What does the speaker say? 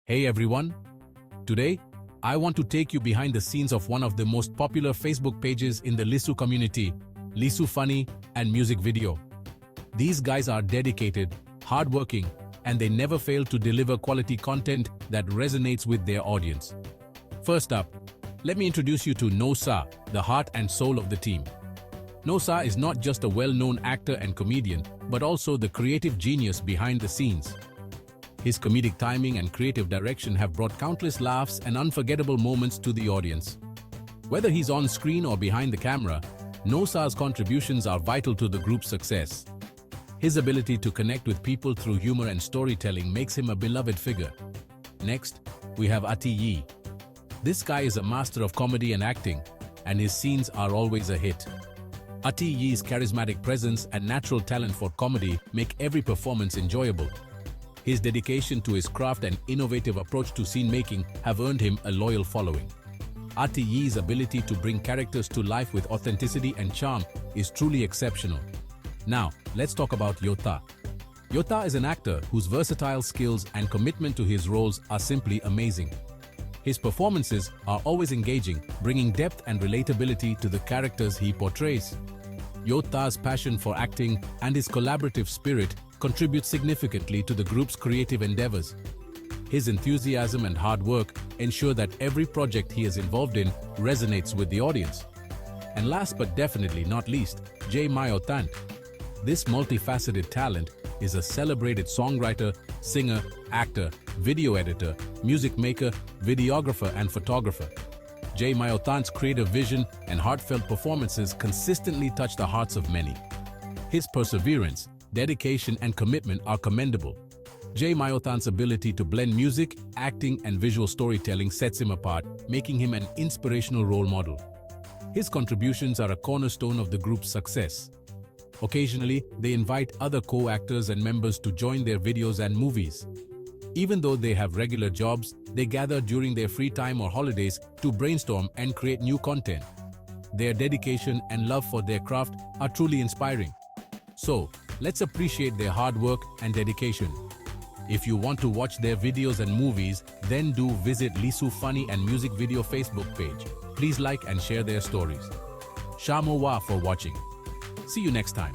Hey everyone, today I want to take you behind the scenes of one of the most popular Facebook pages in the Lisu community, Lisu Funny and Music Video. These guys are dedicated, hardworking, and they never fail to deliver quality content that resonates with their audience. First up, let me introduce you to Naw Sar, the heart and soul of the team. Naw Sar is not just a well-known actor and comedian, but also the creative genius behind the scenes. His comedic timing and creative direction have brought countless laughs and unforgettable moments to the audience. Whether he's on screen or behind the camera, Naw Sar's contributions are vital to the group's success. His ability to connect with people through humor and storytelling makes him a beloved figure. Next, we have Ahti Yee. This guy is a master of comedy and acting, and his scenes are always a hit. Ahti Yee's charismatic presence and natural talent for comedy make every performance enjoyable. His dedication to his craft and innovative approach to scene making have earned him a loyal following. Ahti Yee's ability to bring characters to life with authenticity and charm is truly exceptional. Now, let's talk about Yaw Tha. Yaw Tha is an actor whose versatile skills and commitment to his roles are simply amazing. His performances are always engaging, bringing depth and relatability to the characters he portrays. Yaw Tha's passion for acting and his collaborative spirit contribute significantly to the group's creative endeavors. His enthusiasm and hard work ensure that every project he is involved in resonates with the audience. And last but definitely not least, Yaw Tha. This multifaceted talent is a celebrated songwriter, singer, actor, video editor, music maker, videographer, and photographer. Yaw Tha's creative vision and heartfelt performances consistently touch the hearts of many. His perseverance, dedication, and commitment are commendable. Yaw Tha's ability to blend music, acting, and visual storytelling sets him apart, making him an inspirational role model. His contributions are a cornerstone of the group's success. Occasionally, they invite other co-actors and members to join their videos and movies. Even though they have regular jobs, they gather during their free time or holidays to brainstorm and create new content. Their dedication and love for their craft are truly inspiring. So, let's appreciate their hard work and dedication. If you want to watch their videos and movies, then do visit Lisu Funny and Music Video Facebook page. Please like and share their stories. Shamo Wa for watching. See you next time.